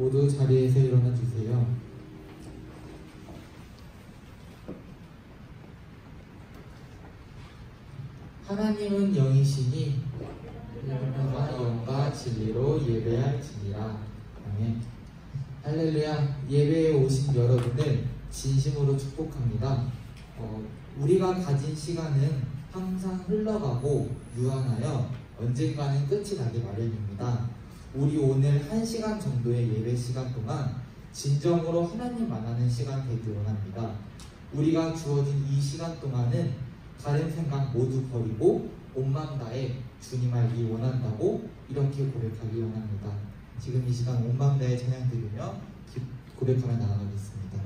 모두 자리에서 일어나 주세요. 하나님은 영이시니 영과 진리로 예배할지니라. 아멘. 할렐루야. 예배에 오신 여러분을 진심으로 축복합니다. 우리가 가진 시간은 항상 흘러가고 유한하여 언젠가는 끝이 나기 마련입니다. 우리 오늘 1시간 정도의 예배 시간 동안 진정으로 하나님 만나는 시간 되길 원합니다. 우리가 주어진 이 시간 동안은 다른 생각 모두 버리고 온 마음 다해 주님 알기 원한다고 이렇게 고백하기 원합니다. 지금 이 시간 온 마음 다해 찬양 드리며 고백하며 나아가겠습니다.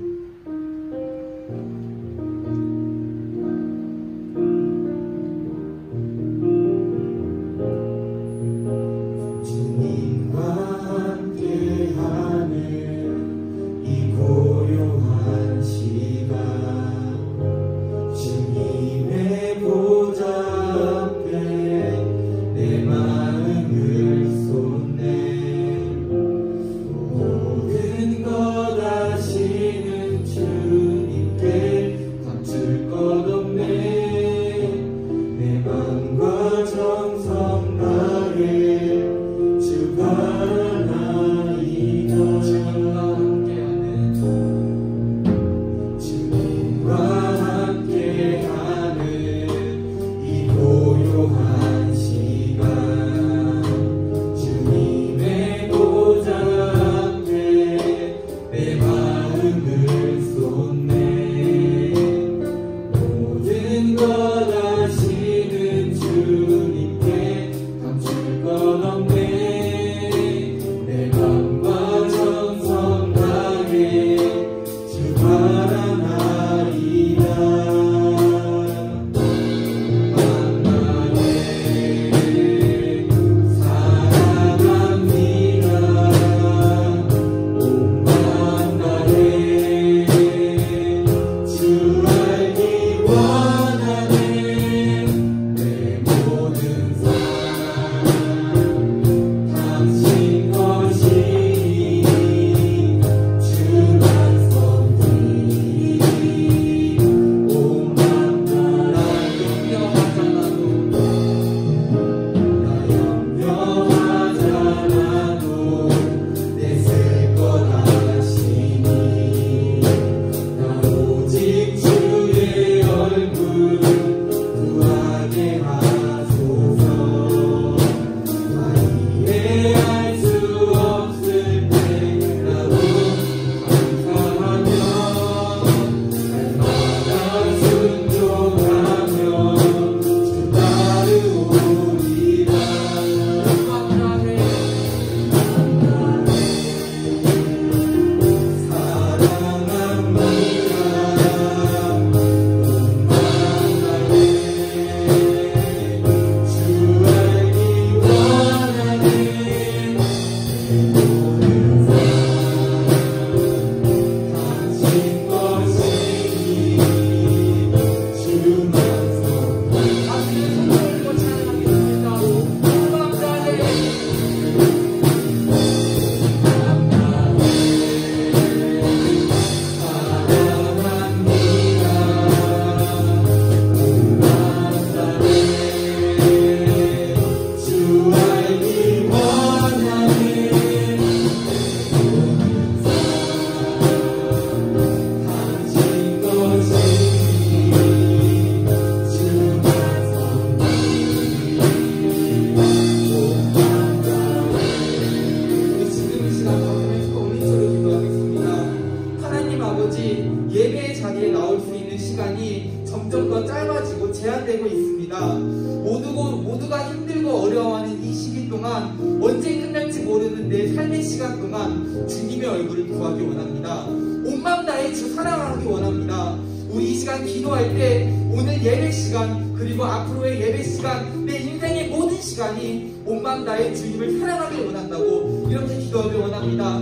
모두가 힘들고 어려워하는 이 시기 동안 언제 끝날지 모르는 내 삶의 시간 동안 주님의 얼굴을 구하기 원합니다. 온 마음 다해 주 사랑하기 원합니다. 우리 이 시간 기도할 때 오늘 예배 시간 그리고 앞으로의 예배 시간 내 인생의 모든 시간이 온 마음 다해 주님을 사랑하기 원한다고 이렇게 기도하기 원합니다.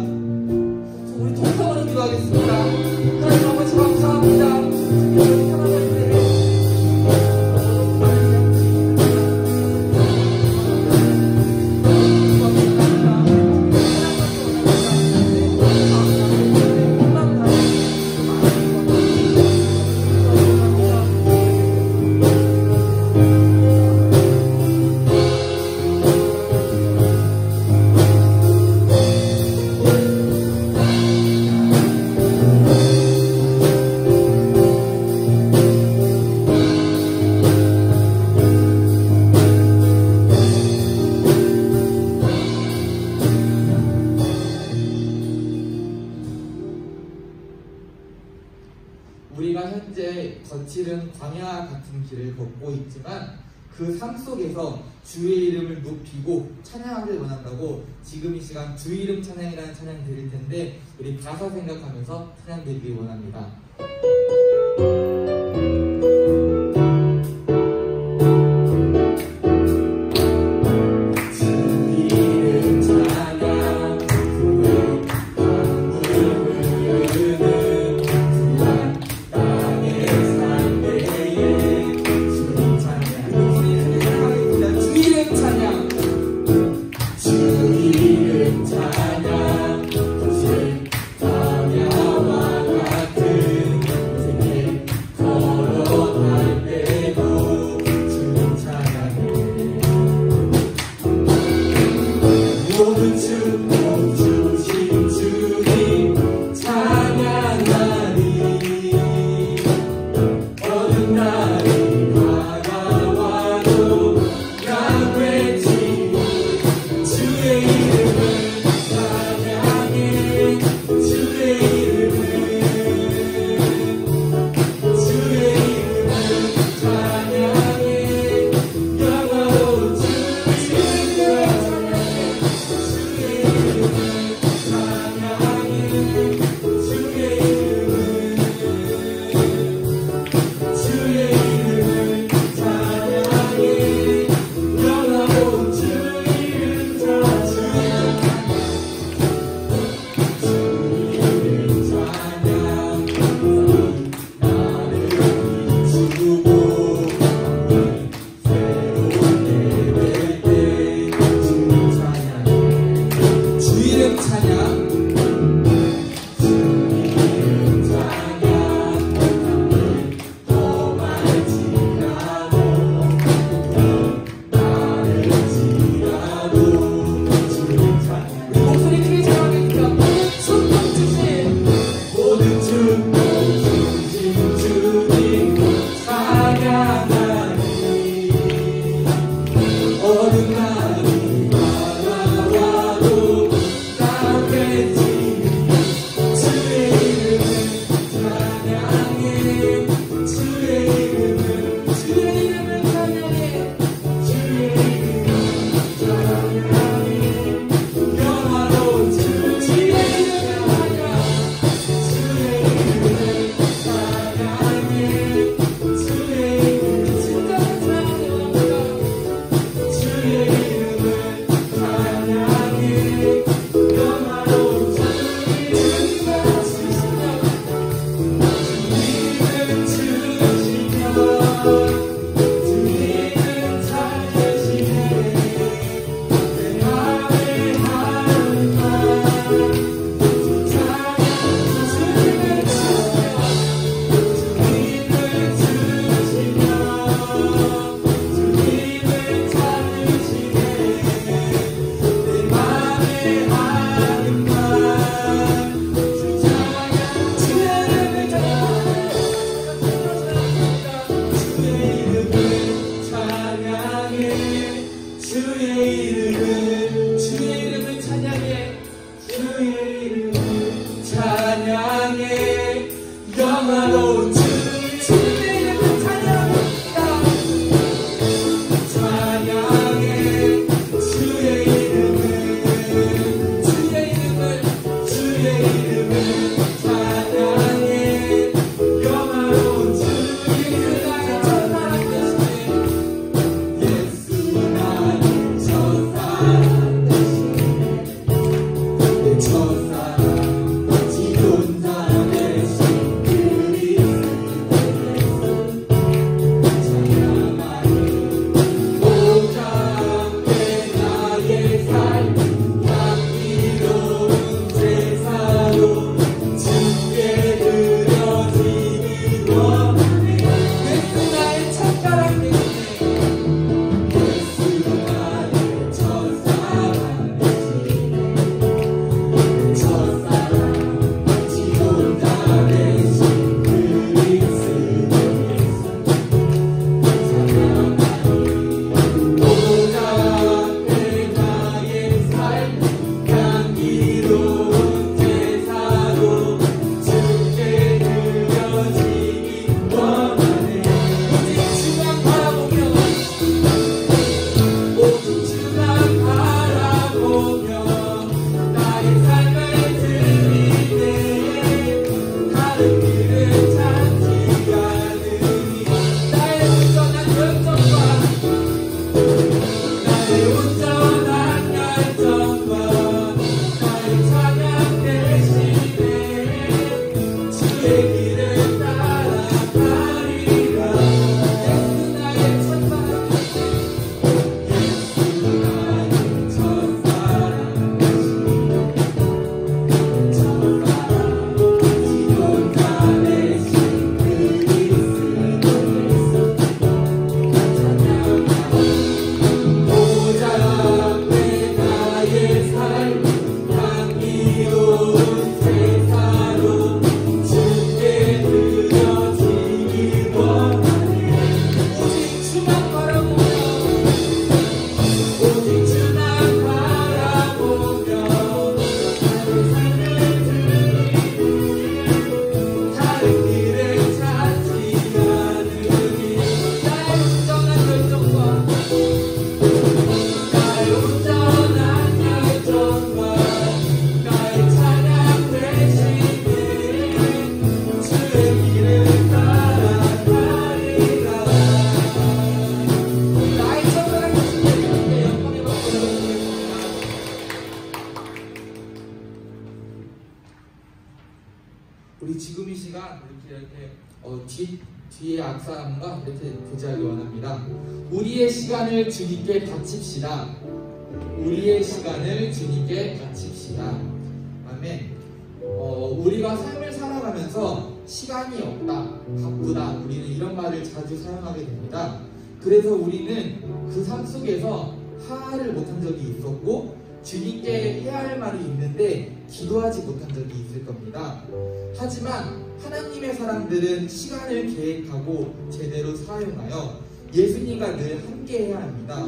우리 동성으로 기도하겠습니다. 하나님 아버지 감사합니다. 주님을 사랑할 때 현재 거칠은 광야 같은 길을 걷고 있지만 그 삶 속에서 주의 이름을 높이고 찬양하길 원한다고 지금 이 시간 주 이름 찬양이라는 찬양 드릴 텐데 우리 가사 생각하면서 찬양 드리길 원합니다. 주의 이름을 찬양해 영화로운 우리 지금 이 시간 뒤에 앞사람과 이렇게 교제하기 원합니다. 우리의 시간을 주님께 바칩시다. 우리의 시간을 주님께 바칩시다. 아멘. 우리가 삶을 살아가면서 시간이 없다, 바쁘다, 우리는 이런 말을 자주 사용하게 됩니다. 그래서 우리는 그 삶 속에서 하하를 못한 적이 있었고 주님께 해야 할 말이 있는데 기도하지 못한 적이 있을 겁니다. 하지만 하나님의 사람들은 시간을 계획하고 제대로 사용하여 예수님과 늘 함께해야 합니다.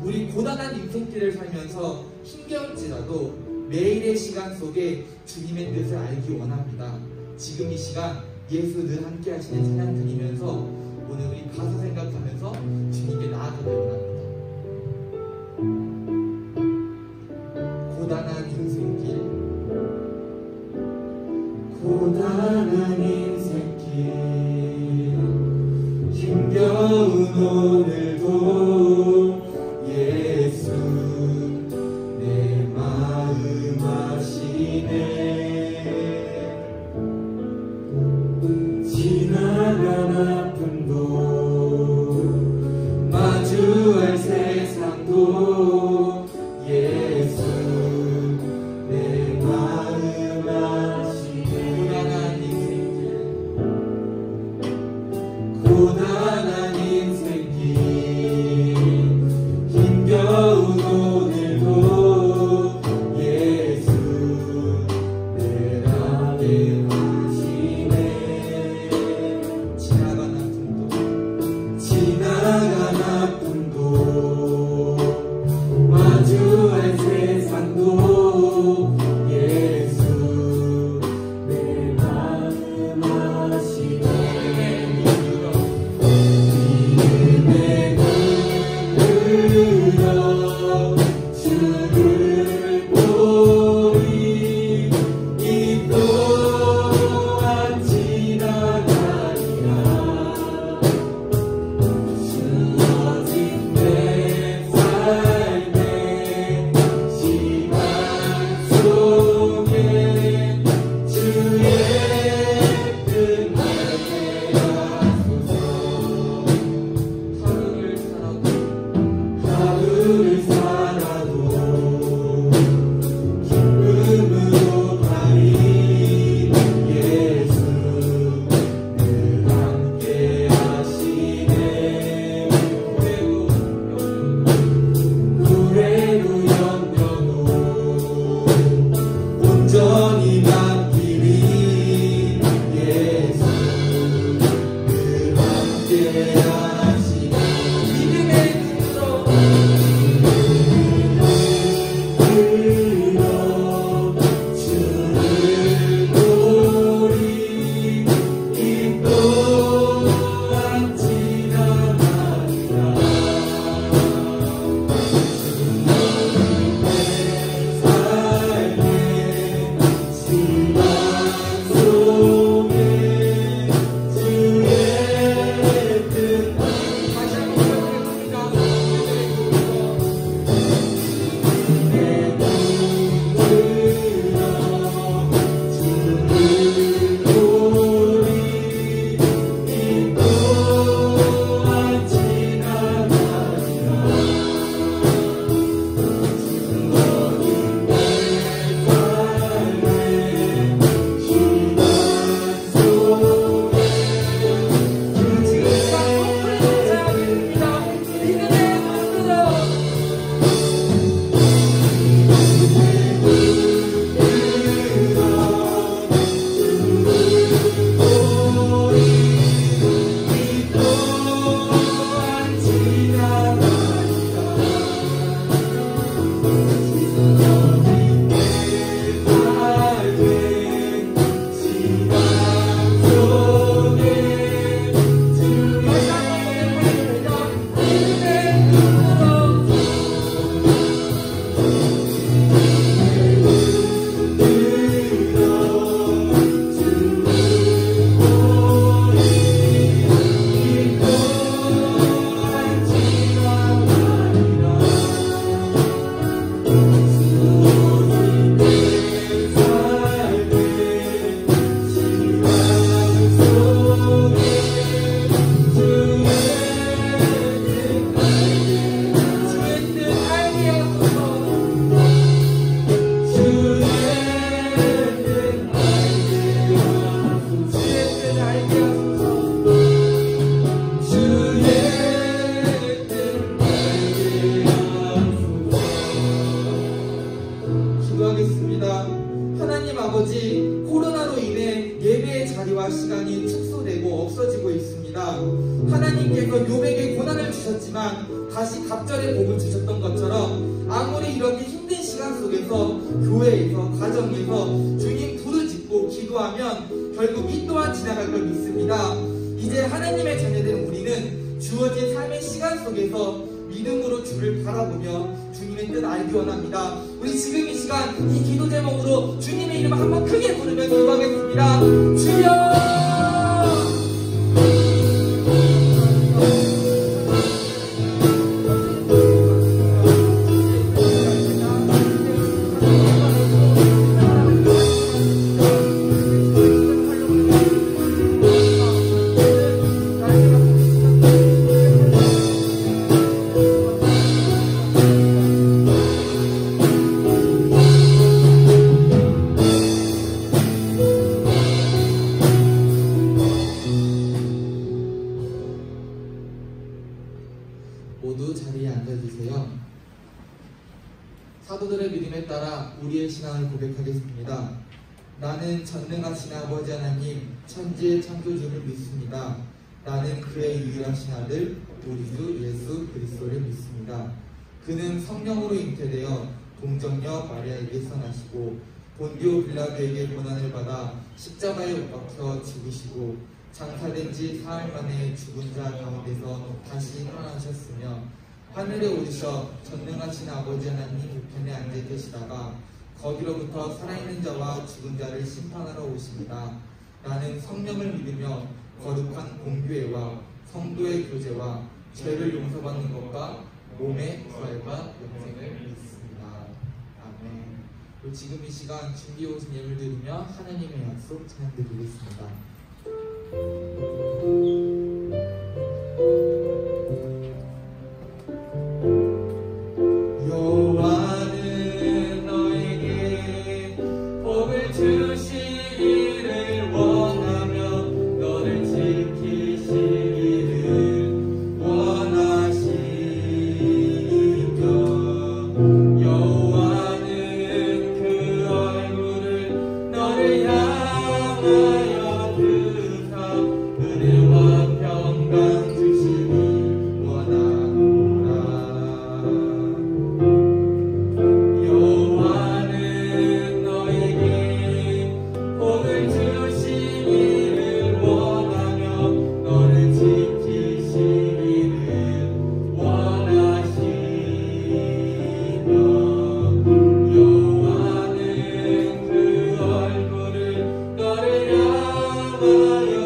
우리 고단한 인생길을 살면서 힘겨울지라도 매일의 시간 속에 주님의 뜻을 알기 원합니다. 지금 이 시간 예수 늘 함께 하시는 찬양 드리면서 오늘 우리 가사 생각하면서 주님께 나아가기 원합니다. 고단한 인생길, 고단한 인생길, 힘겨운 오늘도 예수 내 마음 아시네. 지나간 아픔도 마주할 아버지, 코로나로 인해 예배의 자리와 시간이 축소되고 없어지고 있습니다. 하나님께서 욥에게 고난을 주셨지만 다시 갑절의 복을 주셨던 것처럼 아무리 이렇게 힘든 시간 속에서 교회에서 가정에서 주님 부르짖고 기도하면 결국 이 또한 지나갈 걸 믿습니다. 이제 하나님의 자녀된 우리는 주어진 삶의 시간 속에서 믿음으로 주를 바라보며 주님의 뜻 알기 원합니다. 우리 지금 이 시간 이 기도 제목으로 주님의 이름을 한번 크게 부르며 기도하겠습니다. 주여! 모두 자리에 앉아주세요. 사도들의 믿음에 따라 우리의 신앙을 고백하겠습니다. 나는 전능하신 아버지 하나님 천지의 창조주를 믿습니다. 나는 그의 유일하신 아들 우리 주 예수 그리스도를 믿습니다. 그는 성령으로 잉태되어 동정녀 마리아에게서 나시고 본디오 빌라도에게 고난을 받아 십자가에 못 박혀 죽으시고 장사된 지 사흘 만에 죽은 자 가운데서 다시 살아나셨으며 하늘에 오르셔 전능하신 아버지 하나님 우편에 앉아 계시다가 거기로부터 살아있는 자와 죽은 자를 심판하러 오십니다. 나는 성령을 믿으며 거룩한 공교회와 성도의 교제와 죄를 용서받는 것과 몸의 부활과 영생을 믿습니다. 아멘. 지금 이 시간 준비해 오신 예물 드리며 하나님의 약속 찬양 드리겠습니다. 여호와는 너에게 복을 주시기를 원하며 너를 지키시기를 원하시며 여호와는 그 얼굴을 너를 향하여 은혜와 평강 주시기 원하노라. 여호와는 너에게 복을 주시기를 원하며 너를 지키시기를 원하시며 여호와는 그 얼굴을 너를 향하여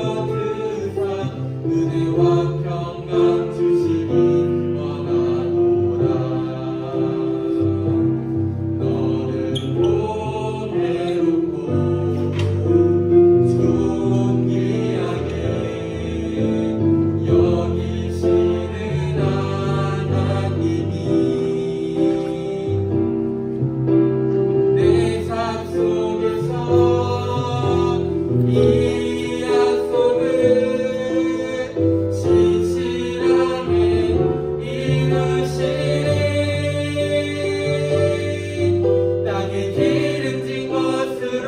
은혜와 평강 주시기 원하노라. 너를 보배롭고 존귀하게 여기시는 하나님이 내 삶 속에서 이 약속을 신실하게 이루시리. 땅에 기름진 것으로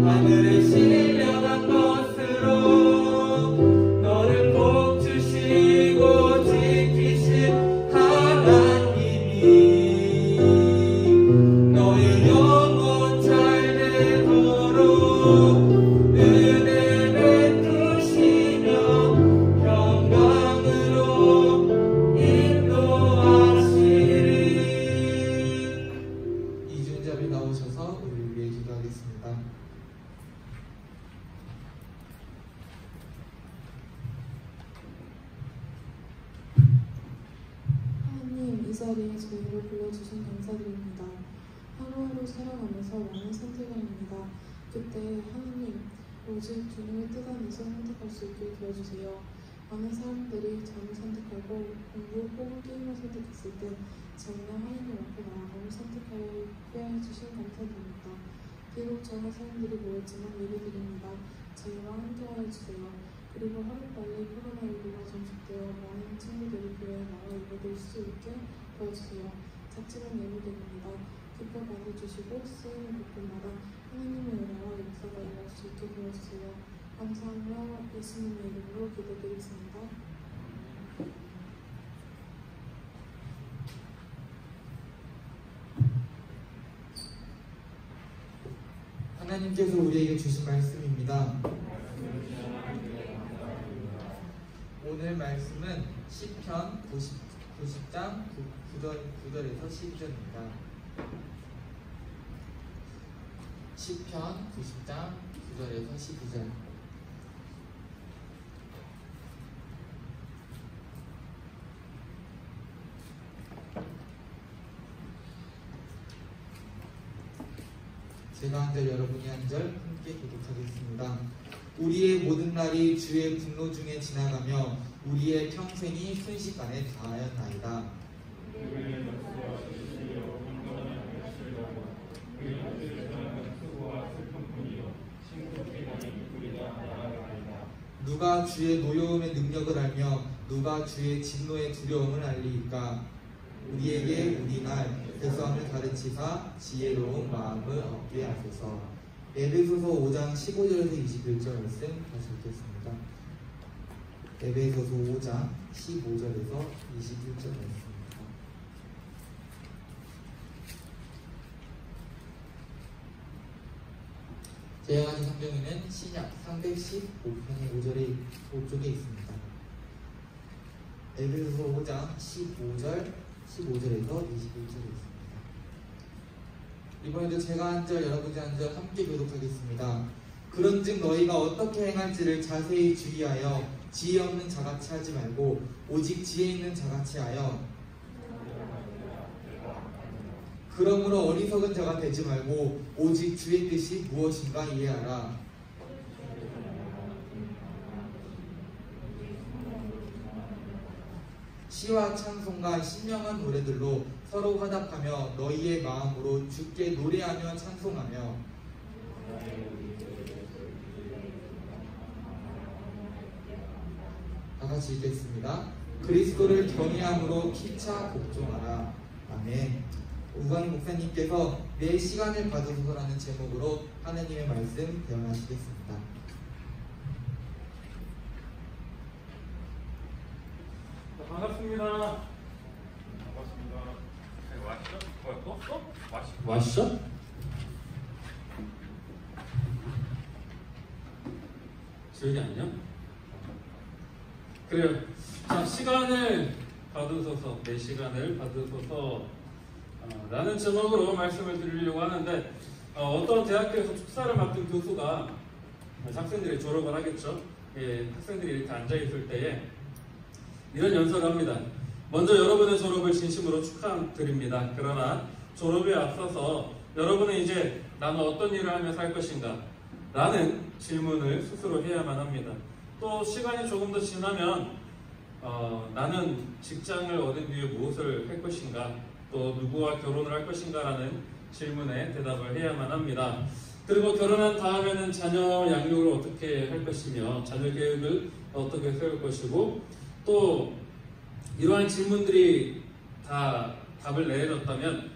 하늘에 신령한 것으로 너를 복 주시고 지키신 하나님이 너의 영혼 잘 되도록 은혜 베푸시며 평강으로 인도하시리. 이준자비 나오셔서 우리를 위해 기도하겠습니다. 하나님, 이 자리에 저희를 불러주신 감사드립니다. 하루하루 살아가면서 많은 선택을 합니다. 그때 하나님, 오직 주님의 뜻 안에서 선택할 수 있게 도와주세요. 많은 사람들이 잠을 선택하고 공부 혹은 게임을 선택했을 때 저희는 하나님 앞에 나아가며 선택하게 해주신 감사드립니다. 비록 적은 사람들이 모였지만 예배드립니다. 저희와 함께하여 주세요. 그리고 하루빨리 코로나19가 종식되어 많은 친구들이 교회에 나와 예배드릴 수 있게 도와주세요. 자칫한 예배드립니다. 기뻐 받아주시고 쓰이는 곳곳마다 감사하며 예수님의 이름으로 기도드리겠습니다. 하나님께서 우리에게 주신 말씀입니다. 오늘 말씀은 시편 90장 9절에서 12절입니다. 시편 90장 9절에서 12절. 제가 한 절, 여러분이 한 절 함께 기록하겠습니다. 우리의 모든 날이 주의 분노 중에 지나가며 우리의 평생이 순식간에 다하였나이다. 누가 주의 노여움의 능력을 알며 누가 주의 진노의 두려움을 알리이까? 우리에게 우리 날 백성을 가르치사 지혜로운 마음을 얻게 하소서. 에베소서 5장 15절에서 21절 말씀 다시 읽겠습니다. 에베소서 5장 15절에서 21절 말씀입니다. 제가 가진 성경에는 신약 315편의 5쪽에 있습니다. 에베소서 5장 15절에서 21절에 있습니다. 이번에도 제가 한 절, 여러분이 한 절 함께 교독하겠습니다. 그런즉 너희가 어떻게 행할지를 자세히 주의하여 지혜 없는 자같이 하지 말고 오직 지혜 있는 자같이 하여, 그러므로 어리석은 자가 되지 말고 오직 주의 뜻이 무엇인가 이해하라. 시와 찬송과 신명한 노래들로 서로 화답하며 너희의 마음으로 주께 노래하며 찬송하며 다같이 읽겠습니다. 그리스도를 경외함으로 피차 복종하라. 아멘. 우광희 목사님께서 내 시간을 받으소서라는 제목으로 하나님의 말씀 배워나시겠습니다. 반갑습니다. 반갑습니다. 왔어? 뭐야 또? 왔어? 기억이 안 나? 그래요. 자, 시간을 받으소서, 내 시간을 받으소서 라는 제목으로 말씀을 드리려고 하는데, 어떤 대학교에서 축사를 맡은 교수가 학생들이 졸업을 하겠죠. 예, 학생들이 이렇게 앉아있을 때에 이런 연설을 합니다. 먼저 여러분의 졸업을 진심으로 축하드립니다. 그러나 졸업에 앞서서 여러분은 이제 나는 어떤 일을 하며 살 것인가? 라는 질문을 스스로 해야만 합니다. 또 시간이 조금 더 지나면 나는 직장을 얻은 뒤에 무엇을 할 것인가? 또 누구와 결혼을 할 것인가? 라는 질문에 대답을 해야만 합니다. 그리고 결혼한 다음에는 자녀 양육을 어떻게 할 것이며 자녀 계획을 어떻게 세울 것이고, 또 이러한 질문들이 다 답을 내려졌다면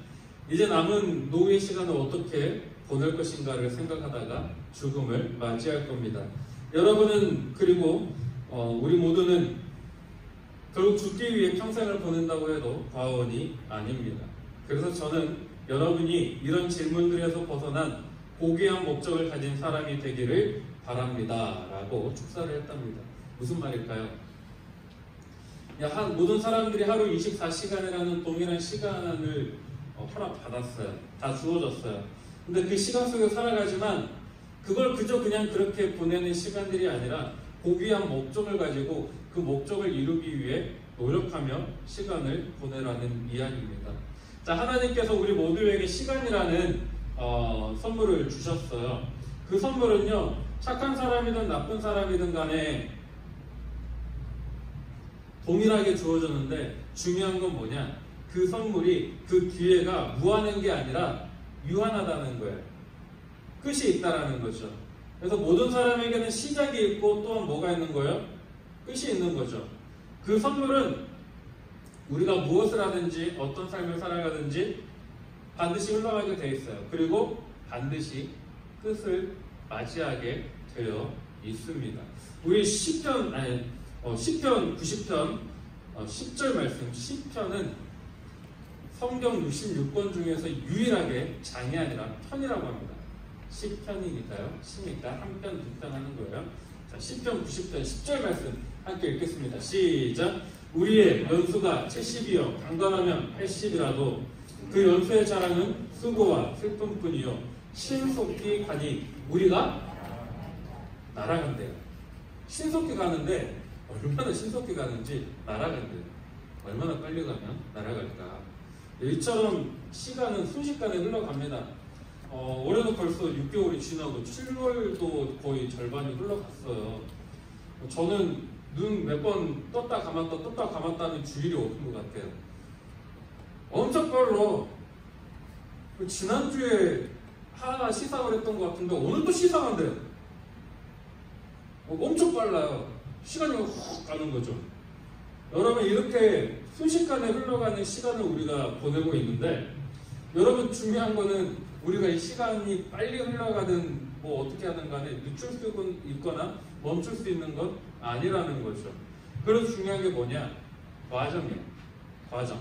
이제 남은 노후의 시간을 어떻게 보낼 것인가를 생각하다가 죽음을 맞이할 겁니다. 여러분은, 그리고 우리 모두는 결국 죽기 위해 평생을 보낸다고 해도 과언이 아닙니다. 그래서 저는 여러분이 이런 질문들에서 벗어난 고귀한 목적을 가진 사람이 되기를 바랍니다 라고 축사를 했답니다. 무슨 말일까요? 모든 사람들이 하루 24시간이라는 동일한 시간을 허락받았어요. 다 주어졌어요. 근데 그 시간 속에 살아가지만 그걸 그저 그냥 그렇게 보내는 시간들이 아니라 고귀한 목적을 가지고 그 목적을 이루기 위해 노력하며 시간을 보내라는 이야기입니다. 자, 하나님께서 우리 모두에게 시간이라는 선물을 주셨어요. 그 선물은요, 착한 사람이든 나쁜 사람이든 간에 동일하게 주어졌는데 중요한 건 뭐냐? 그 선물이, 그 기회가 무한한 게 아니라 유한하다는 거예요. 끝이 있다라는 거죠. 그래서 모든 사람에게는 시작이 있고 또한 뭐가 있는 거예요? 끝이 있는 거죠. 그 선물은 우리가 무엇을 하든지 어떤 삶을 살아가든지 반드시 흘러가게 돼 있어요. 그리고 반드시 끝을 맞이하게 되어 있습니다. 우리 시편 90편 10절 말씀, 시편은 성경 66권 중에서 유일하게 장이 아니라 편이라고 합니다. 시편이니까요. 시니까 한 편, 두 편 하는 거예요. 자, 시편 90편 10절 말씀 함께 읽겠습니다. 시작. 우리의 연수가 70이요 강건하면 80이라도 그 연수의 자랑은 수고와 슬픔뿐이요 신속히 가니 우리가 날아간대요. 신속히 가는데 얼마나 신속히 가는지 날아간대요. 얼마나 빨리 가면 날아갈까. 이처럼 시간은 순식간에 흘러갑니다. 올해도 벌써 6개월이 지나고 7월도 거의 절반이 흘러갔어요. 저는 눈 몇 번 떴다 감았다는 주일이 없는 것 같아요. 엄청 빨라. 지난주에 하나 시상을 했던 것 같은데 오늘도 시상한대요. 엄청 빨라요. 시간이 훅 가는 거죠. 여러분, 이렇게 순식간에 흘러가는 시간을 우리가 보내고 있는데, 여러분 중요한 거는 우리가 이 시간이 빨리 흘러가든 뭐 어떻게 하든 간에 늦출 수 있거나 멈출 수 있는 건 아니라는 거죠. 그래서 중요한 게 뭐냐? 과정이에요. 과정.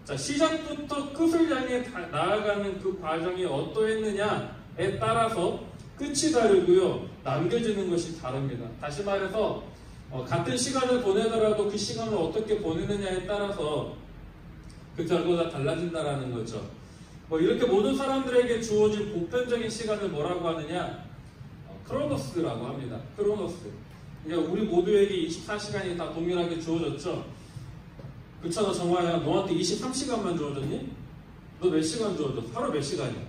자, 시작부터 끝을 향해 나아가는 그 과정이 어떠했느냐에 따라서 끝이 다르고요, 남겨지는 것이 다릅니다. 다시 말해서 같은 시간을 보내더라도 그 시간을 어떻게 보내느냐에 따라서 그 결과가 달라진다라는 거죠. 이렇게 모든 사람들에게 주어진 보편적인 시간을 뭐라고 하느냐? 크로노스라고 합니다. 크로노스. 그러니까 우리 모두에게 24시간이 다 동일하게 주어졌죠. 그렇잖아, 정화야. 너한테 23시간만 주어졌니? 너 몇 시간 주어졌어? 하루 몇 시간이야?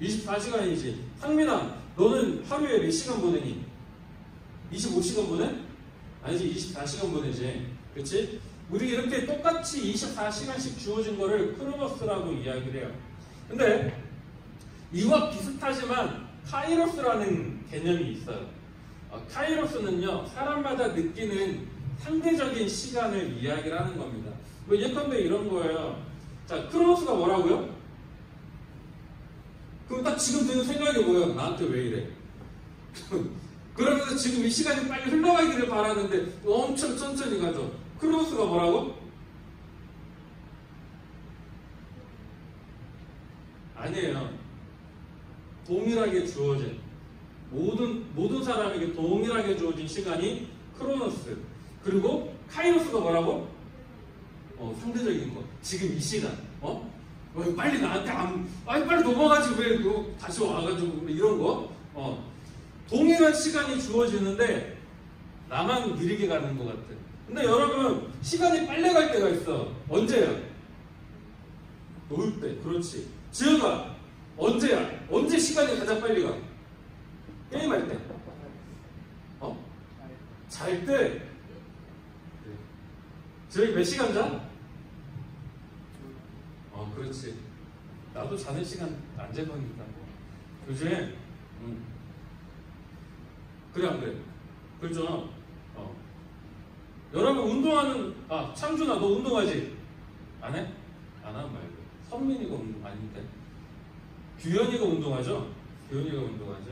24시간이지. 상민아, 너는 하루에 몇 시간 보내니? 25시간 보내? 아니지, 24시간 보내지. 그렇지? 우리 이렇게 똑같이 24시간씩 주어진 거를 크로노스라고 이야기를 해요. 근데 이와 비슷하지만 카이로스라는 개념이 있어요. 카이로스는요, 사람마다 느끼는 상대적인 시간을 이야기를 하는 겁니다. 예컨대 이런 거예요. 자, 크로노스가 뭐라고요? 그럼 딱 지금 드는 생각이 뭐예요? 나한테 왜 이래? 그러면서 지금 이 시간이 빨리 흘러가기를 바라는데 엄청 천천히 가죠. 크로노스가 뭐라고? 아니에요. 동일하게 주어진, 모든 사람에게 동일하게 주어진 시간이 크로노스. 그리고 카이로스가 뭐라고? 상대적인 거. 지금 이 시간. 왜 빨리 나한테 빨리 넘어가지, 왜 다시 와가지고 이런 거. 동일한 시간이 주어지는데 나만 느리게 가는 것 같아. 근데 여러분, 시간이 빨리 갈 때가 있어. 언제야? 놀 때. 그렇지. 지효가 언제야? 언제 시간이 가장 빨리 가? 게임할 때. 잘 때. 지효이 몇 시간 자? 그렇지. 나도 자는 시간 안 재보니까. 그지? 그래, 안 그래? 그렇죠? 여러분, 운동하는, 창준아, 너 운동하지? 안 해? 안 하면 말고. 선민이가 운동 아닌데. 규현이가 운동하죠? 규현이가 운동하지.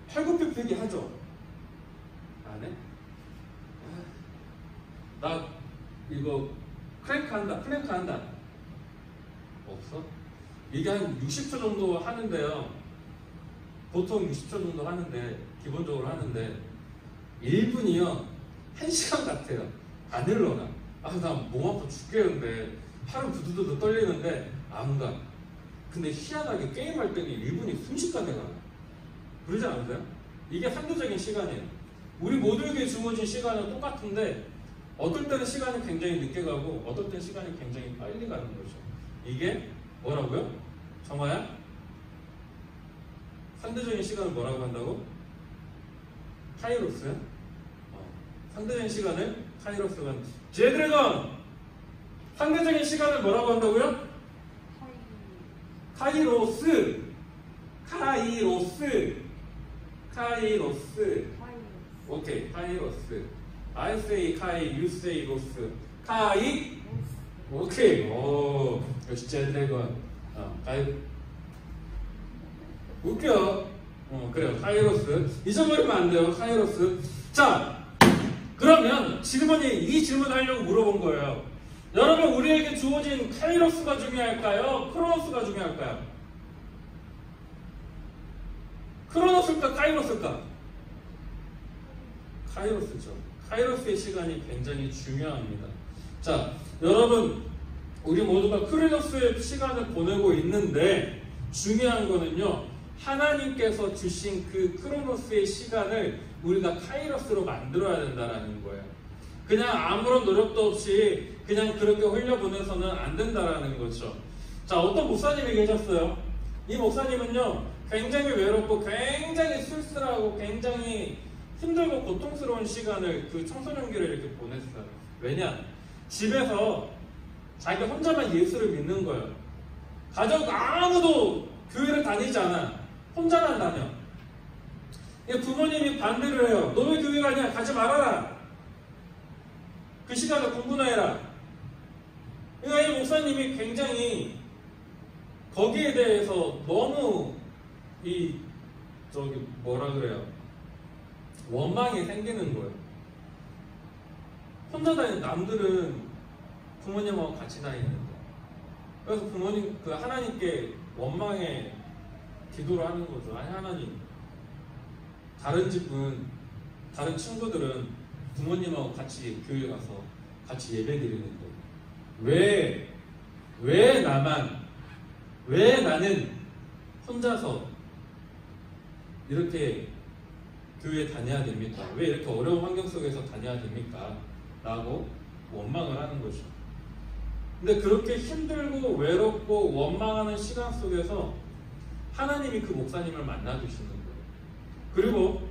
팔굽혀펴기 하죠? 안 해? 나 이거 플랭크 한다. 없어? 이게 한 60초 정도 하는데요. 보통 60초 정도 하는데, 기본적으로 하는데 1분이요 1시간 같아요. 안 흘러가. 나 몸 아파 죽겠는데, 팔은 부두두두 떨리는데 안 가. 근데 희한하게 게임할 때는 1분이 순식간에 가. 그러지 않으세요? 이게 상대적인 시간이에요. 우리 모두에게 주어진 시간은 똑같은데 어떨 때는 시간이 굉장히 늦게 가고 어떨 때는 시간이 굉장히 빨리 가는 거죠. 이게 뭐라고요? 정화야? 상대적인 시간을 뭐라고 한다고? 카이로스? 상대적인 시간을 카이로스가 한다. 제드래곤! 상대적인 시간을 뭐라고 한다고요? 카이로스! 오케이, 카이로스. I say 카이, you say 로스. 카이? 오케이. 역시 제드래곤. 웃겨. 그래요. 카이로스. 잊어버리면 안 돼요. 카이로스. 자, 그러면 이 질문을 하려고 물어본 거예요. 여러분, 우리에게 주어진 카이로스가 중요할까요? 크로노스가 중요할까요? 크로노스일까? 카이로스일까? 카이로스죠. 카이로스의 시간이 굉장히 중요합니다. 자, 여러분, 우리 모두가 크로노스의 시간을 보내고 있는데 중요한 거는요, 하나님께서 주신 그 크로노스의 시간을 우리가 카이로스로 만들어야 된다라는 거예요. 그냥 아무런 노력도 없이 그냥 그렇게 흘려보내서는 안 된다라는 거죠. 자, 어떤 목사님이 계셨어요. 이 목사님은요, 굉장히 외롭고 굉장히 쓸쓸하고 굉장히 힘들고 고통스러운 시간을 그 청소년기를 이렇게 보냈어요. 왜냐? 집에서 자기 혼자만 예수를 믿는 거예요. 가족 아무도 교회를 다니지 않아. 혼자만 다녀. 부모님이 반대를 해요. 너 왜 교회 가냐? 가지 말아라. 그 시간에 공부나 해라. 그러니까 이 목사님이 굉장히 거기에 대해서 너무 뭐라 그래요? 원망이 생기는 거예요. 혼자 다니는 남들은 부모님하고 같이 다니는데. 그래서 부모님, 하나님께 원망의 기도를 하는 거죠. 아니, 하나님, 다른 집은, 다른 친구들은 부모님하고 같이 교회 가서 같이 예배 드리는데 왜 나는 혼자서 이렇게 교회에 다녀야 됩니까? 왜 이렇게 어려운 환경 속에서 다녀야 됩니까? 라고 원망을 하는 거죠. 근데 그렇게 힘들고 외롭고 원망하는 시간 속에서 하나님이 그 목사님을 만나주시는 거예요. 그리고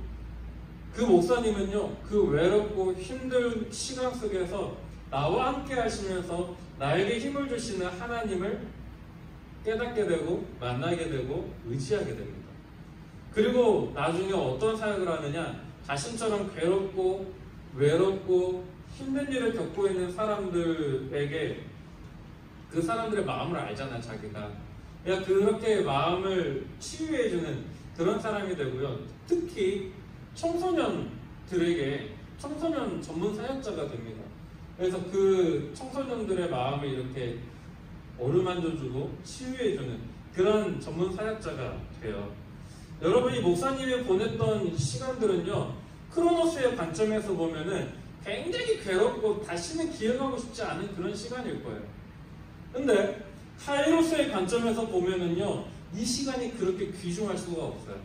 그 목사님은요, 그 외롭고 힘든 시간 속에서 나와 함께 하시면서 나에게 힘을 주시는 하나님을 깨닫게 되고 만나게 되고 의지하게 됩니다. 그리고 나중에 어떤 사역을 하느냐, 자신처럼 괴롭고 외롭고 힘든 일을 겪고 있는 사람들에게 그 사람들의 마음을 알잖아, 자기가. 그냥 그렇게 마음을 치유해주는 그런 사람이 되고요. 특히 청소년들에게 청소년 전문 사역자가 됩니다. 그래서 그 청소년들의 마음을 이렇게 어루만져주고 치유해주는 그런 전문 사역자가 돼요. 여러분이 목사님이 보냈던 시간들은요, 크로노스의 관점에서 보면은 굉장히 괴롭고 다시는 기억하고 싶지 않은 그런 시간일 거예요. 근데 카이로스의 관점에서 보면은요, 이 시간이 그렇게 귀중할 수가 없어요.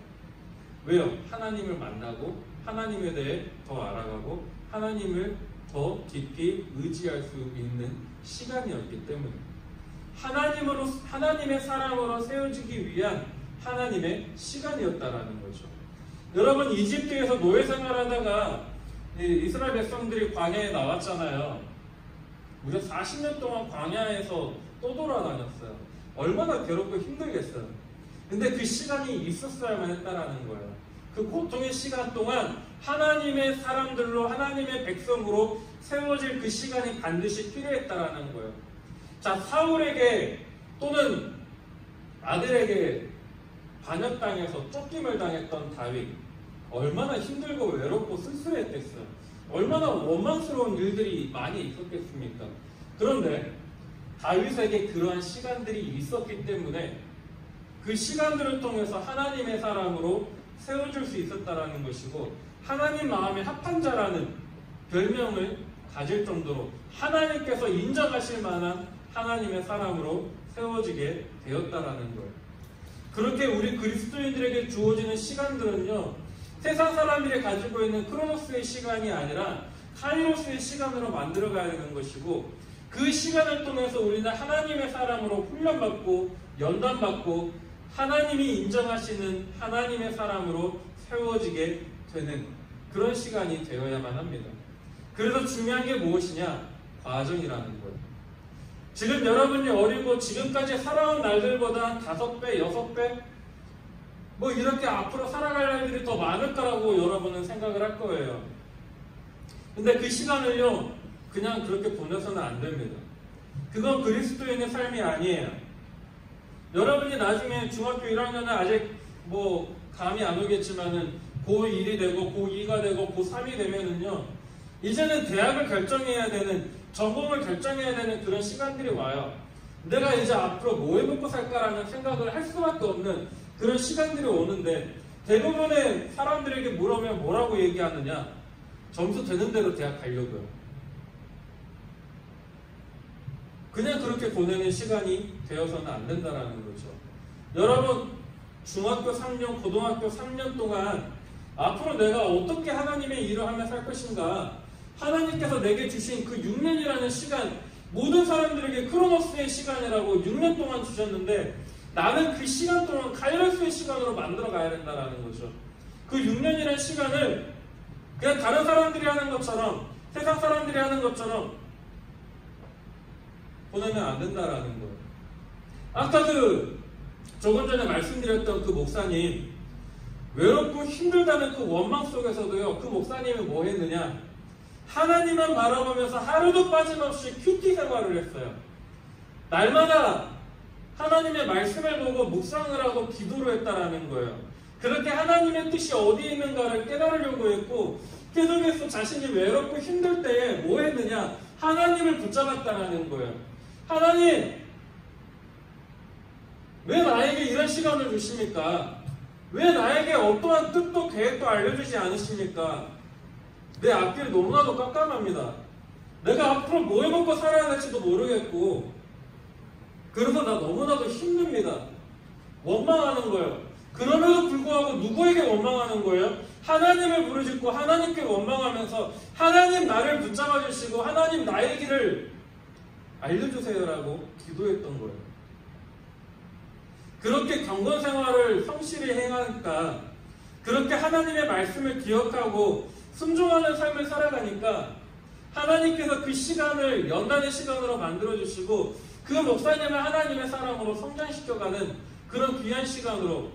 왜요? 하나님을 만나고 하나님에 대해 더 알아가고 하나님을 더 깊이 의지할 수 있는 시간이었기 때문에 하나님의 사람으로 세워지기 위한 하나님의 시간이었다라는 거죠. 여러분, 이집트에서 노예 생활하다가 이스라엘 백성들이 광야에 나왔잖아요. 무려 40년 동안 광야에서 떠돌아다녔어요. 얼마나 괴롭고 힘들겠어요. 근데 그 시간이 있었어야만 했다라는 거예요. 그 고통의 시간 동안 하나님의 사람들로, 하나님의 백성으로 세워질 그 시간이 반드시 필요했다라는 거예요. 자, 사울에게 또는 아들에게 반역당해서 쫓김을 당했던 다윗, 얼마나 힘들고 외롭고 쓸쓸했겠어요. 얼마나 원망스러운 일들이 많이 있었겠습니까? 그런데 다윗에게 그러한 시간들이 있었기 때문에 그 시간들을 통해서 하나님의 사람으로 세워줄 수 있었다라는 것이고, 하나님 마음에 합한 자라는 별명을 가질 정도로 하나님께서 인정하실 만한 하나님의 사람으로 세워지게 되었다라는 거예요. 그렇게 우리 그리스도인들에게 주어지는 시간들은요, 세상 사람들이 가지고 있는 크로노스의 시간이 아니라 카이로스의 시간으로 만들어가야 되는 것이고, 그 시간을 통해서 우리는 하나님의 사람으로 훈련받고 연단받고 하나님이 인정하시는 하나님의 사람으로 세워지게 되는 그런 시간이 되어야만 합니다. 그래서 중요한 게 무엇이냐? 과정이라는 거예요. 지금 여러분이 어리고 지금까지 살아온 날들보다 5배, 6배 뭐 이렇게 앞으로 살아갈 날들이 더 많을 거라고 여러분은 생각을 할 거예요. 근데 그 시간을요, 그냥 그렇게 보내서는 안 됩니다. 그건 그리스도인의 삶이 아니에요. 여러분이 나중에 중학교 1학년은 아직 뭐 감이 안 오겠지만은 고1이 되고 고2가 되고 고3이 되면은요, 이제는 대학을 결정해야 되는, 전공을 결정해야 되는 그런 시간들이 와요. 내가 이제 앞으로 뭐 해먹고 살까라는 생각을 할 수밖에 없는 그런 시간들이 오는데, 대부분의 사람들에게 물으면 뭐라고 얘기하느냐? 점수 되는 대로 대학 가려고요. 그냥 그렇게 보내는 시간이 되어서는 안 된다는 거죠. 여러분, 중학교 3년, 고등학교 3년 동안 앞으로 내가 어떻게 하나님의 일을 하며 살 것인가, 하나님께서 내게 주신 그 6년이라는 시간, 모든 사람들에게 크로노스의 시간이라고 6년 동안 주셨는데, 나는 그 시간 동안 카이로스의 시간으로 만들어 가야 된다는 거죠. 그 6년이라는 시간을 그냥 다른 사람들이 하는 것처럼, 세상 사람들이 하는 것처럼 보내면 안 된다라는 거예요. 아까 조금 전에 말씀드렸던 그 목사님, 외롭고 힘들다는 그 원망 속에서도요, 그 목사님이 뭐 했느냐? 하나님만 바라보면서 하루도 빠짐없이 큐티 생활을 했어요. 날마다 하나님의 말씀을 보고 묵상을 하고 기도를 했다라는 거예요. 그렇게 하나님의 뜻이 어디에 있는가를 깨달으려고 했고, 계속해서 자신이 외롭고 힘들 때에 뭐 했느냐? 하나님을 붙잡았다라는 거예요. 하나님, 왜 나에게 이런 시간을 주십니까? 왜 나에게 어떠한 뜻도 계획도 알려주지 않으십니까? 내 앞길 너무나도 깜깜합니다. 내가 앞으로 뭐 해먹고 살아야 될지도 모르겠고, 그래서 나 너무나도 힘듭니다. 원망하는 거예요. 그럼에도 불구하고 누구에게 원망하는 거예요? 하나님을 부르짖고 하나님께 원망하면서, 하나님 나를 붙잡아 주시고 하나님 나의 길을 알려주세요라고 기도했던 거예요. 그렇게 경건 생활을 성실히 행하니까, 그렇게 하나님의 말씀을 기억하고 순종하는 삶을 살아가니까, 하나님께서 그 시간을 연단의 시간으로 만들어주시고, 그 목사님을 하나님의 사람으로 성장시켜가는 그런 귀한 시간으로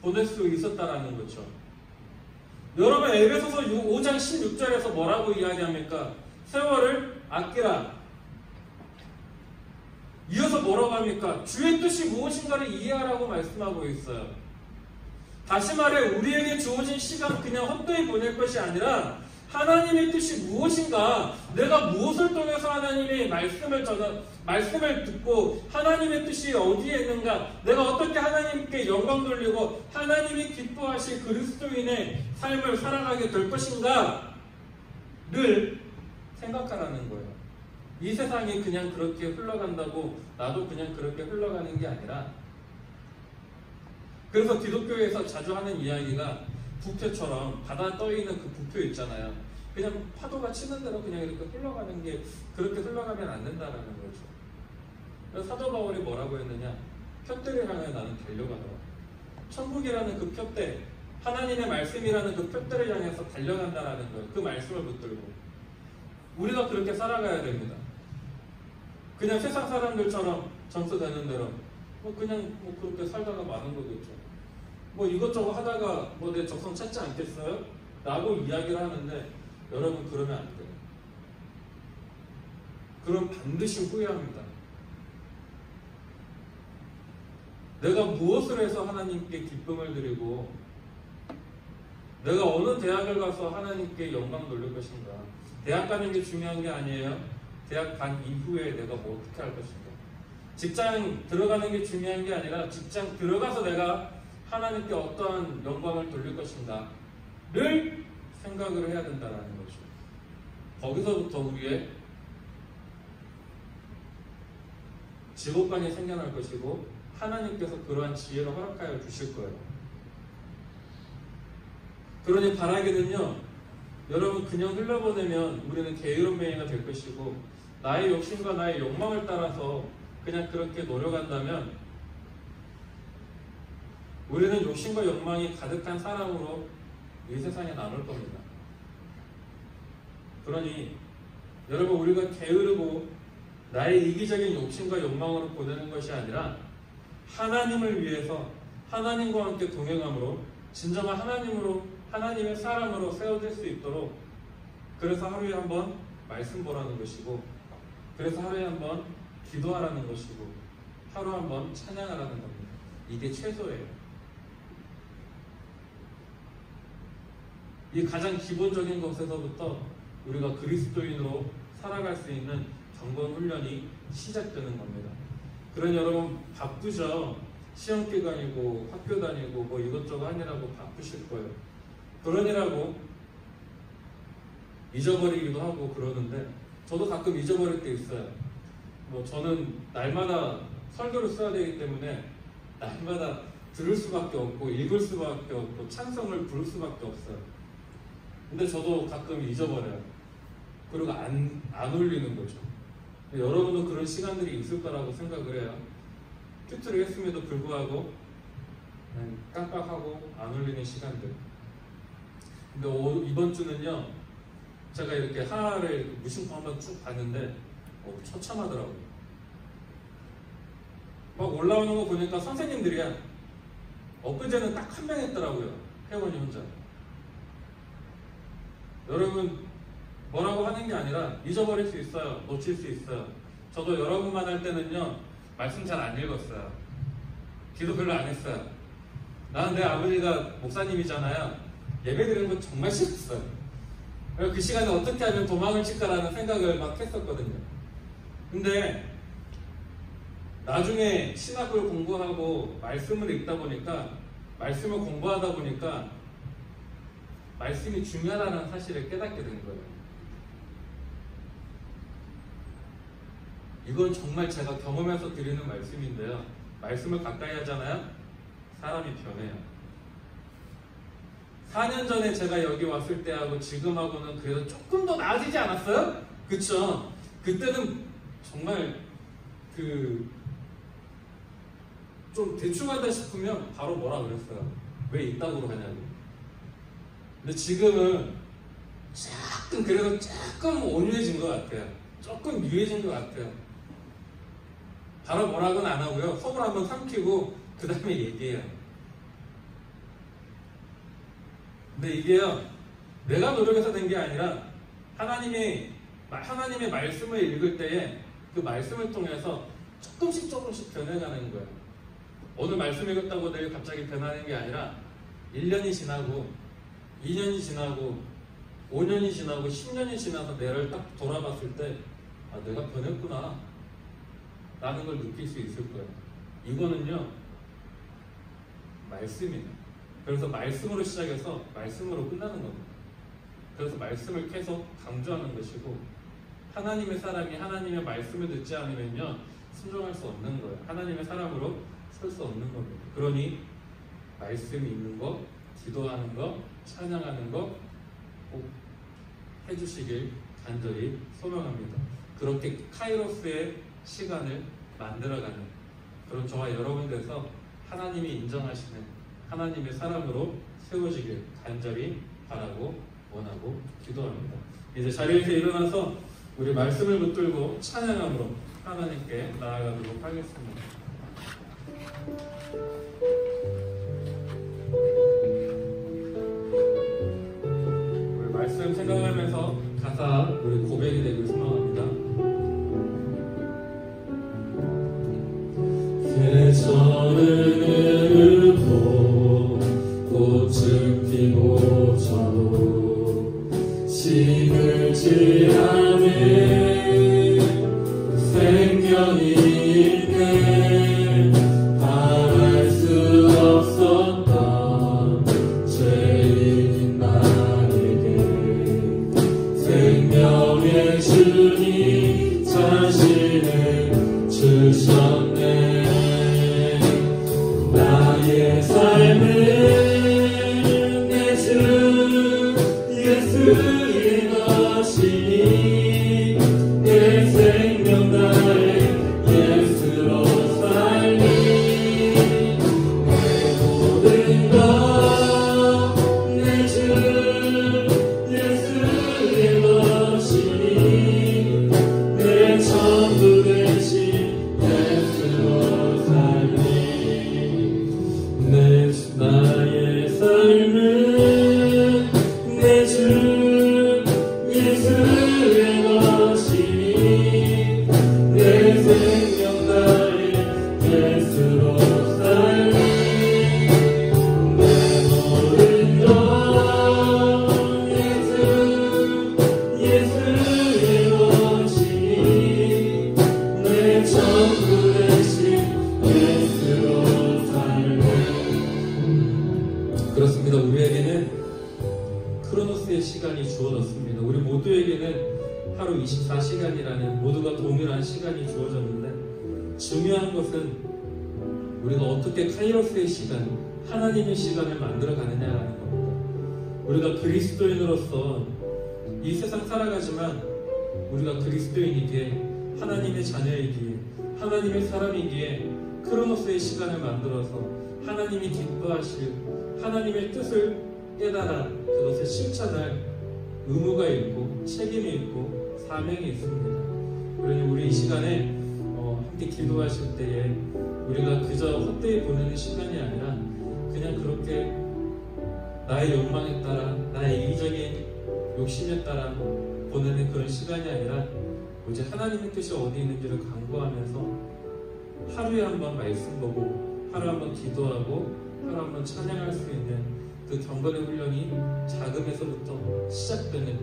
보낼 수 있었다라는 거죠. 여러분, 에베소서 5장 16절에서 뭐라고 이야기합니까? 세월을 아끼라. 이어서 뭐라고 합니까? 주의 뜻이 무엇인가를 이해하라고 말씀하고 있어요. 다시 말해, 우리에게 주어진 시간 그냥 헛되이 보낼 것이 아니라, 하나님의 뜻이 무엇인가, 내가 무엇을 통해서 하나님의 말씀을 듣고 하나님의 뜻이 어디에 있는가, 내가 어떻게 하나님께 영광 돌리고 하나님이 기뻐하실 그리스도인의 삶을 살아가게 될 것인가를 생각하라는 거예요. 이 세상이 그냥 그렇게 흘러간다고 나도 그냥 그렇게 흘러가는 게 아니라, 그래서 기독교에서 자주 하는 이야기가 부표처럼 바다에 떠있는 그 부표 있잖아요. 그냥 파도가 치는 대로 그냥 이렇게 흘러가는 게, 그렇게 흘러가면 안 된다는 거죠. 그래서 사도 바울이 뭐라고 했느냐? 푯대를 향해 나는 달려가더라. 천국이라는 그 푯대, 하나님의 말씀이라는 그 푯대를 향해서 달려간다라는 거예요. 그 말씀을 붙들고 우리가 그렇게 살아가야 됩니다. 그냥 세상 사람들처럼 점수 되는 대로 그냥 그렇게 살다가 마는 거겠죠. 이것저것 하다가 내 적성 찾지 않겠어요? 라고 이야기를 하는데, 여러분, 그러면 안 돼요. 그럼 반드시 후회합니다. 내가 무엇을 해서 하나님께 기쁨을 드리고, 내가 어느 대학을 가서 하나님께 영광 돌릴 것인가. 대학 가는 게 중요한 게 아니에요. 대학 간 이후에 내가 뭐 어떻게 할 것인가. 직장 들어가는 게 중요한 게 아니라, 직장 들어가서 내가 하나님께 어떠한 영광을 돌릴 것인가를 생각을 해야 된다는 거죠. 거기서부터 우리의 직업관이 생겨날 것이고, 하나님께서 그러한 지혜를 허락하여 주실 거예요. 그러니 바라기는요, 여러분, 그냥 흘려보내면 우리는 게으름맹이가 될 것이고, 나의 욕심과 나의 욕망을 따라서 그냥 그렇게 노력한다면 우리는 욕심과 욕망이 가득한 사람으로 이 세상에 남을 겁니다. 그러니 여러분, 우리가 게으르고 나의 이기적인 욕심과 욕망으로 보내는 것이 아니라, 하나님을 위해서 하나님과 함께 동행함으로 진정한 하나님의 사람으로 세워질 수 있도록, 그래서 하루에 한 번 말씀 보라는 것이고, 그래서 하루에 한 번 기도하라는 것이고, 하루 한 번 찬양하라는 겁니다. 이게 최소예요. 이 가장 기본적인 것에서부터 우리가 그리스도인으로 살아갈 수 있는 경건 훈련이 시작되는 겁니다. 그러니 여러분 바쁘죠? 시험 기간이고 학교 다니고 뭐 이것저것 하느라고 바쁘실 거예요. 그러니라고 잊어버리기도 하고 그러는데 저도 가끔 잊어버릴 때 있어요. 뭐 저는 날마다 설교를 써야 되기 때문에 날마다 들을 수밖에 없고 읽을 수밖에 없고 찬송을 부를 수밖에 없어요. 근데 저도 가끔 잊어버려요. 그리고 안 올리는 거죠. 여러분도 그런 시간들이 있을 거라고 생각을 해요. 큐트를 했음에도 불구하고 깜빡하고 안 올리는 시간들. 근데 이번 주는요, 제가 이렇게 하나를 무심코 한번 쭉 봤는데 처참하더라고요. 막 올라오는 거 보니까 선생님들이야. 엊그제는 딱 한 명 했더라고요. 회원이 혼자. 여러분 뭐라고 하는 게 아니라 잊어버릴 수 있어요. 놓칠 수 있어요. 저도 여러분만 할 때는요, 말씀 잘 안 읽었어요. 기도 별로 안 했어요. 나는 내 아버지가 목사님이잖아요. 예배 드리는 거 정말 싫었어요. 그 시간에 어떻게 하면 도망을 칠까라는 생각을 막 했었거든요. 근데 나중에 신학을 공부하고 말씀을 읽다 보니까, 말씀을 공부하다 보니까 말씀이 중요하다는 사실을 깨닫게 된 거예요. 이건 정말 제가 경험해서 드리는 말씀인데요. 말씀을 가까이 하잖아요. 사람이 변해요. 4년 전에 제가 여기 왔을 때하고 지금하고는 그래도 조금 더 나아지지 않았어요? 그쵸? 그때는 정말 좀 대충 하다 싶으면 바로 뭐라 그랬어요. 왜 이따구로 하냐고. 근데 지금은 그래도 조금 온유해진 것 같아요. 조금 유해진 것 같아요. 바로 뭐라고는 안 하고요. 속을 한번 삼키고 그 다음에 얘기해요. 근데 이게요, 내가 노력해서 된 게 아니라 하나님의 말씀을 읽을 때에 그 말씀을 통해서 조금씩 변해가는 거예요. 오늘 말씀 읽었다고 내일 갑자기 변하는 게 아니라 1년이 지나고 2년이 지나고 5년이 지나고 10년이 지나서 내를 딱 돌아봤을 때 내가 변했구나 라는 걸 느낄 수 있을 거예요. 이거는요, 말씀이에요. 그래서 말씀으로 시작해서 말씀으로 끝나는 겁니다. 그래서 말씀을 계속 강조하는 것이고, 하나님의 사람이 하나님의 말씀을 듣지 않으면요, 순종할 수 없는 거예요. 하나님의 사람으로 설 수 없는 겁니다. 그러니 말씀이 있는 거, 기도하는 거, 찬양하는 거 꼭 해주시길 간절히 소망합니다. 그렇게 카이로스의 시간을 만들어가는 그런 저와 여러분 돼서 하나님이 인정하시는 하나님의 사람으로 세워지길 간절히 바라고 원하고 기도합니다. 이제 자리에서 일어나서 우리 말씀을 붙들고 찬양함으로 하나님께 나아가도록 하겠습니다. 우리 말씀 생각하면서 가사 우리 고백이 되길 소망합니다. 계절을 흐르고 꽃을 피고 저도 시들지 않은 생명이 있네. 바랄 수 없었던 죄인 나에게 생명의 주님 자신을 주셨네. 나의 삶은 내 주 예수의 것이니 내 생명 다해 예수로 살리. 내 모든 것 내 주 예수의 것이니 내 전부 되신 예수로 살리. 나의 삶은 내 주 예수의 것이니 내 생명 다해 예수로 살리. 내 모든 것 시간이 주어졌습니다. 우리 모두에게는 하루 24시간이라는 모두가 동일한 시간이 주어졌는데 중요한 것은 우리가 어떻게 카이로스의 시간, 하나님의 시간을 만들어 가느냐라는 겁니다. 우리가 그리스도인으로서 이 세상 살아가지만 우리가 그리스도인이기에 하나님의 자녀이기에 하나님의 사람이기에 크로노스의 시간을 만들어서 하나님이 기뻐하실 하나님의 뜻을 깨달아 그것을 실천할 의무가 있고 책임이 있고 사명이 있습니다. 그러니 우리 이 시간에 함께 기도하실 때에 우리가 그저 헛되이 보내는 시간이 아니라 그냥 그렇게 나의 욕망에 따라 나의 이기적인 욕심에 따라 보내는 그런 시간이 아니라 오직 하나님의 뜻이 어디 있는지를 간구하면서 하루에 한 번 말씀 보고 하루에 한 번 기도하고 하루에 한 번 찬양할 수 있는 그 경건의 훈련이 작음에서부터 시작되는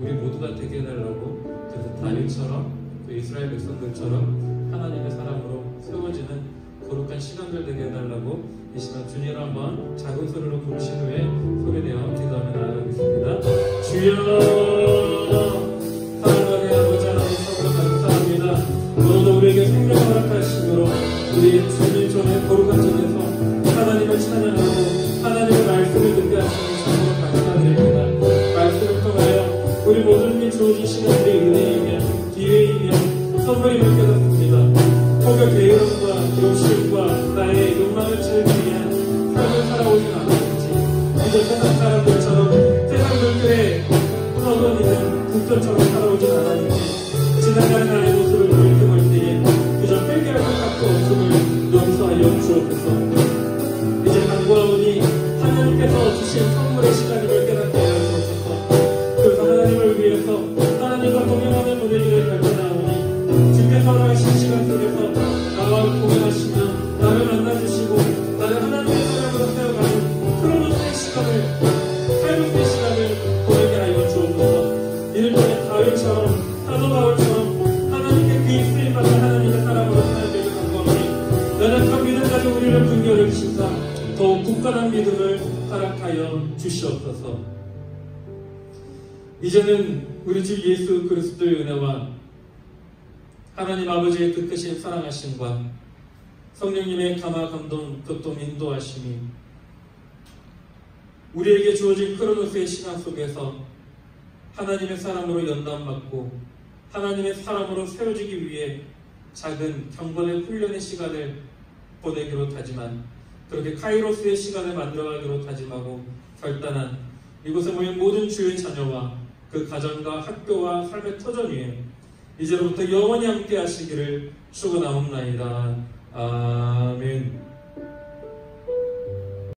우리 모두가 되게 해달라고 그래서 다윗처럼 또 이스라엘 백성들처럼 하나님의 사람으로 세워지는 거룩한 시간들 되게 해달라고 이 시간 주님을 한번 작은 소리로 부르신 후에 소리내어 기도하며 나아가겠습니다. 주여 사랑하는 아버지 하나님 참으로 감사합니다. 오늘도 우리에게 생명을 허락하심으로 우리 주님 전에 거룩한 전에서 하나님을 찬양하고 하나님의 말씀을 듣게 하시니 참으로 감사드립니다. 말씀을 통하여 우리 모든 이 주어진 시간들이 은혜이며 기회이며 선물임을 깨닫습니다. 혹여 게으름과 욕심과 나의 욕망을 채우기 위한 삶을 살아오진 않았는지 이제 세상 사람들처럼 세상들의 떠돌이는 국전처럼 살아오진 않았는지 지나가는 나의 모습을 돌이켜볼 때에 그저 회개할 것밖에 없음을 용서하여 주옵소서. 이제 간구하오니 하나님께서 주신 선물의 시간임을 깨닫게 하여 주옵소서. 그래서 하나님을 위해서 하나님과 동행하는 보내기를 결단하오니 주께서 하신 시간 속에서 나와 공연하시며 나를 만나주시고 나를 하나님의 사람으로 세워가는 크로노스의 시간을 카이로스의 시간을 보내게 하여 주옵소서. 이를 통해 다윗처럼 사도 바울처럼 하나님께 귀히 쓰임받는 하나님의 사람으로 살기를 간구하오니 연약한 믿음 가지고 우리를 긍휼히 여기시사 더욱 굳건한 믿음을 허락하여 주시옵소서. 이제는 우리 주 예수 그리스도의 은혜와 하나님 아버지의 그 크신 사랑하심과 성령님의 감화 감동 교통 인도하심이 우리에게 주어진 크로노스의 시간 속에서 하나님의 사람으로 연단받고 하나님의 사람으로 세워지기 위해 작은 경건의 훈련의 시간을 보내기로 다짐한 그렇게 카이로스의 시간을 만들어가기로 다짐하고 결단한 이곳에 모인 모든 주의 자녀와 그 가정과 학교와 삶의 터전 위에 이제로부터 영원히 함께 하시기를 축원하옵나이다. 아멘.